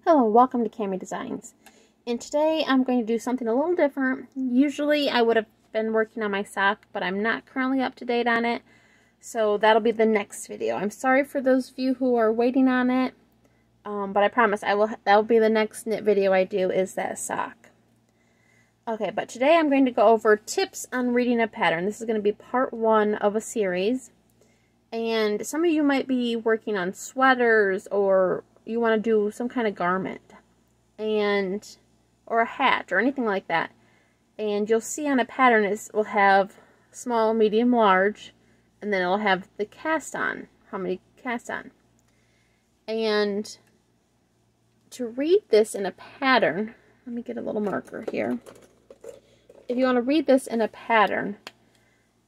Hello, welcome to Cami Designs. And today I'm going to do something a little different. Usually I would have been working on my sock, but I'm not currently up to date on it. So that'll be the next video. I'm sorry for those of you who are waiting on it. But I promise that'll be the next knit video I do, is that sock. Okay, but today I'm going to go over tips on reading a pattern. This is going to be part 1 of a series. And some of you might be working on sweaters, or you want to do some kind of garment, or a hat, or anything like that. And you'll see on a pattern it will have small, medium, large, and then it'll have the cast on, how many cast on. And to read this in a pattern, let me get a little marker here. If you want to read this in a pattern,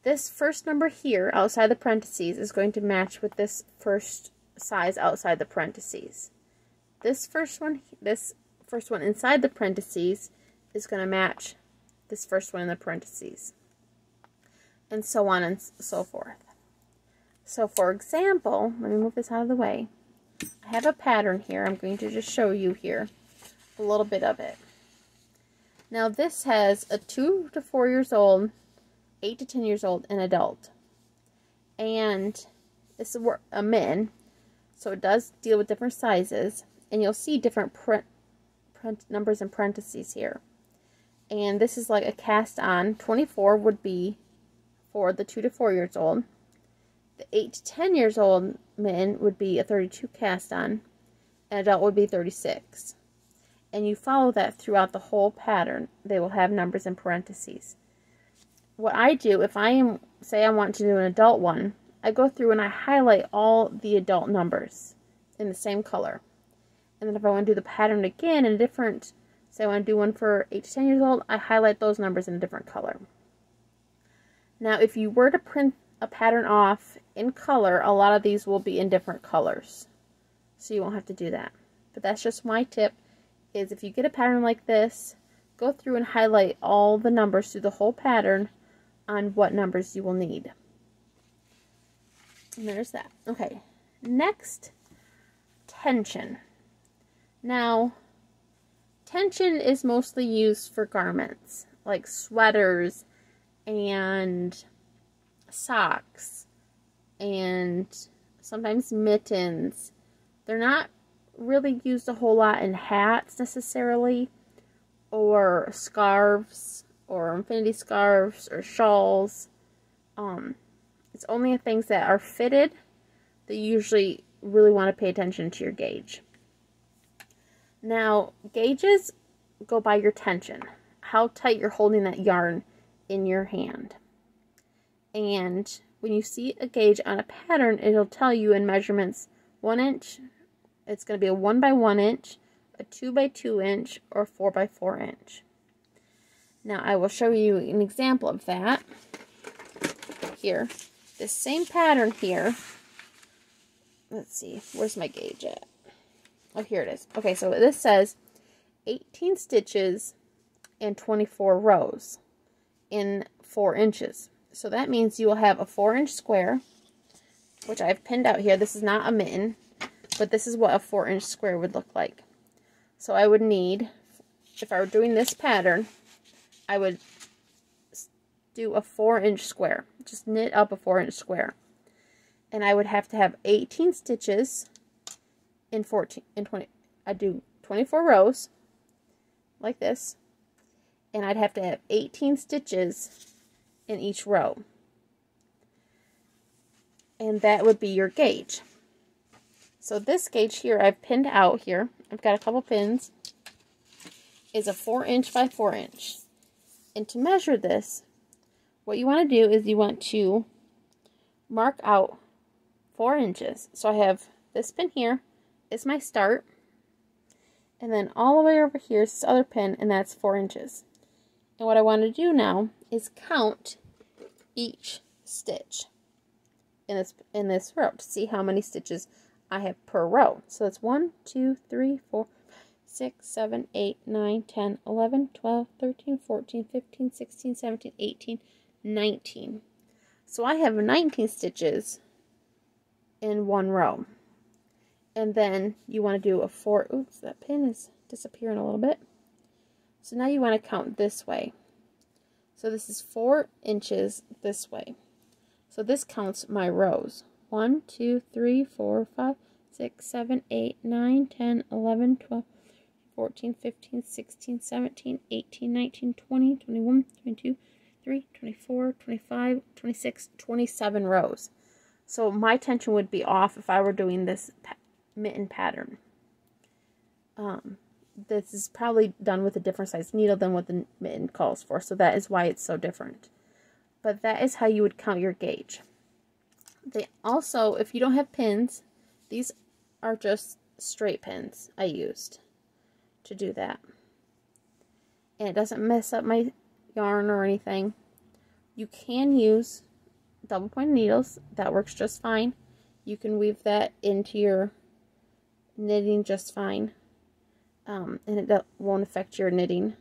this first number here outside the parentheses is going to match with this first size outside the parentheses. This first one inside the parentheses is going to match this first one in the parentheses, and so on and so forth. So for example, let me move this out of the way. I have a pattern here. I'm going to just show you here a little bit of it. Now this has a 2 to 4 years old, 8 to 10 years old, and adult. And it's a mitten, so it does deal with different sizes. And you'll see different print numbers in parentheses here. And this is like a cast on. 24 would be for the 2 to 4 years old. The 8 to 10 years old mitten would be a 32 cast on. And adult would be 36. And you follow that throughout the whole pattern. They will have numbers in parentheses. What I do, if say I want to do an adult one, I go through and I highlight all the adult numbers in the same color. And then if I want to do the pattern again in a different, say I want to do one for 8 to 10 years old, I highlight those numbers in a different color. Now, if you were to print a pattern off in color, a lot of these will be in different colors. So you won't have to do that. But that's just my tip, is if you get a pattern like this, go through and highlight all the numbers through the whole pattern on what numbers you will need. And there's that. Okay, next, tension. Now, tension is mostly used for garments, like sweaters and socks and sometimes mittens. They're not really used a whole lot in hats necessarily, or scarves, or infinity scarves, or shawls. It's only things that are fitted that you usually really want to pay attention to your gauge. Now, gauges go by your tension, how tight you're holding that yarn in your hand. And when you see a gauge on a pattern, it'll tell you in measurements 1 inch, it's going to be a 1 by 1 inch, a 2 by 2 inch, or 4 by 4 inch. Now, I will show you an example of that here. This same pattern here. Let's see, where's my gauge at? Oh, here it is. Okay, so this says 18 stitches and 24 rows in 4 inches. So that means you will have a 4-inch square, which I've pinned out here. This is not a mitten, but this is what a 4-inch square would look like. So I would need, if I were doing this pattern, I would do a 4-inch square. Just knit up a 4-inch square. And I would have to have 18 stitches in 20. I'd do 24 rows, like this. And I'd have to have 18 stitches in each row. And that would be your gauge. So this gauge here I've pinned out here. I've got a couple pins. Is a 4-inch by 4-inch. And to measure this, what you want to do is you want to mark out 4 inches. So I have this pin here is my start. And then all the way over here is this other pin, and that's 4 inches. And what I want to do now is count each stitch in this row to see how many stitches I have per row. So that's 1, 2, 3, 4, 6, 7, 8, 9, 10, 11, 12, 13, 14, 15, 16, 17, 18, 19. So I have 19 stitches in one row. And then you want to do a 4, oops, that pin is disappearing a little bit. So now you want to count this way. So this is 4 inches this way. So this counts my rows. 1, 2, 3, 4, 5, 6, 7, 8, 9, 10, 11, 12, 14, 15, 16, 17, 18, 19, 20, 21, 22, 23, 24, 25, 26, 27 rows. So my tension would be off if I were doing this mitten pattern. This is probably done with a different size needle than what the mitten calls for, so that is why it's so different. But that is how you would count your gauge. They also, if you don't have pins, these are just straight pins I used to do that. And it doesn't mess up my yarn or anything. You can use double point needles. That works just fine. You can weave that into your knitting just fine. And it won't affect your knitting.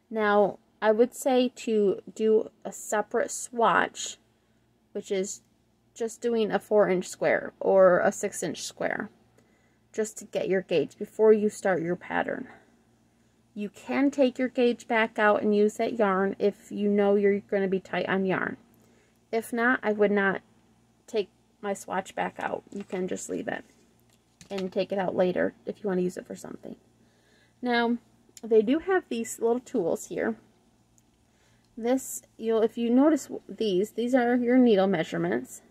Now, I would say to do a separate swatch, which is just doing a 4-inch square or a 6-inch square, just to get your gauge before you start your pattern. You can take your gauge back out and use that yarn if you know you're going to be tight on yarn. If not, I would not take my swatch back out. You can just leave it and take it out later if you want to use it for something. Now, they do have these little tools here. This, if you notice these are your needle measurements,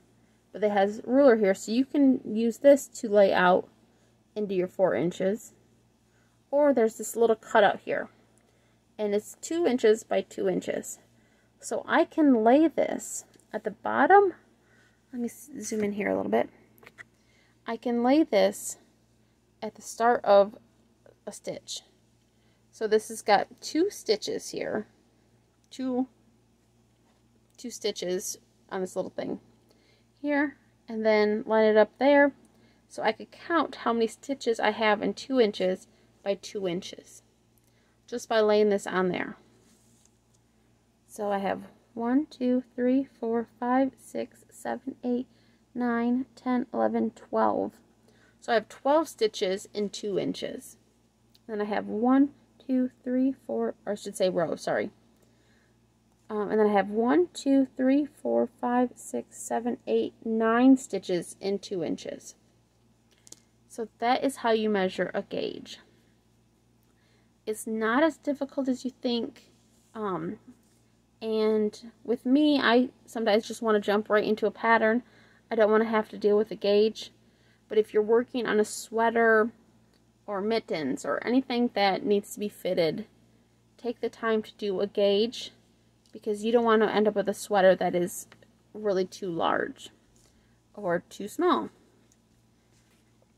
but it has a ruler here, so you can use this to lay out into your 4 inches. Or there's this little cutout here, and it's 2 inches by 2 inches. So I can lay this at the bottom. Let me zoom in here a little bit. I can lay this at the start of a stitch. So this has got 2 stitches here. Two stitches on this little thing here, and then line it up there. So I could count how many stitches I have in 2 inches by 2 inches just by laying this on there. So I have 1, 2, 3, 4, 5, 6, 7, 8, 9, 10, 11, 12. So I have 12 stitches in 2 inches. Then I have 1, 2, 3, 4, or I should say rows, sorry. And then I have 1, 2, 3, 4, 5, 6, 7, 8, 9 stitches in 2 inches. So that is how you measure a gauge. It's not as difficult as you think. And with me, I sometimes just want to jump right into a pattern. I don't want to have to deal with a gauge. But if you're working on a sweater or mittens or anything that needs to be fitted, take the time to do a gauge, because you don't want to end up with a sweater that is really too large or too small.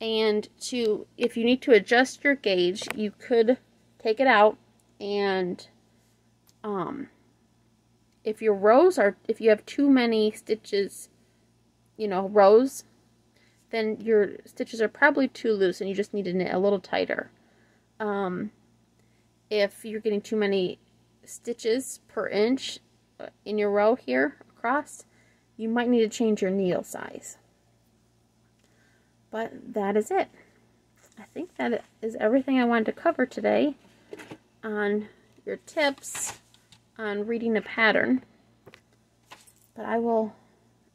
And if you need to adjust your gauge, you could take it out, and if you have too many stitches, rows, then your stitches are probably too loose and you just need to knit a little tighter. If you're getting too many stitches per inch in your row here across, you might need to change your needle size. But that is it. I think that is everything I wanted to cover today on your tips on reading a pattern. But I will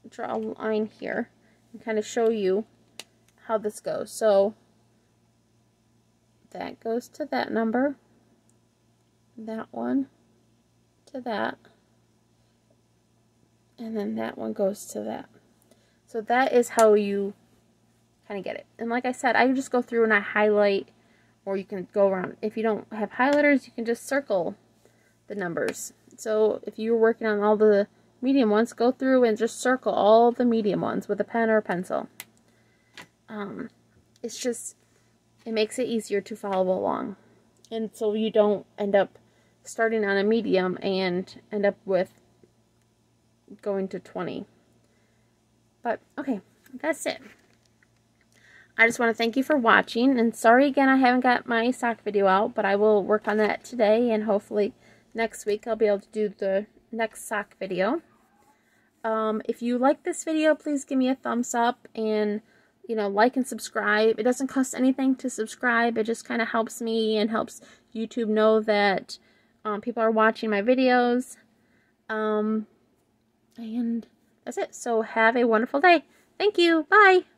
draw a line here and kind of show you how this goes. So that goes to that number, that one to that, and then that one goes to that. So that is how you kind of get it. And like I said, I just go through and I highlight, or you can go around. If you don't have highlighters, you can just circle the numbers. So if you're working on all the medium ones, go through and just circle all the medium ones with a pen or a pencil. It makes it easier to follow along. And so you don't end up starting on a medium and end up with going to 20. But, okay, that's it. I just want to thank you for watching, and sorry again I haven't got my sock video out, but I will work on that today, and hopefully next week I'll be able to do the next sock video. If you like this video, please give me a thumbs up, and you know, like and subscribe. It doesn't cost anything to subscribe. It just kind of helps me and helps YouTube know that people are watching my videos. And that's it. So have a wonderful day. Thank you. Bye.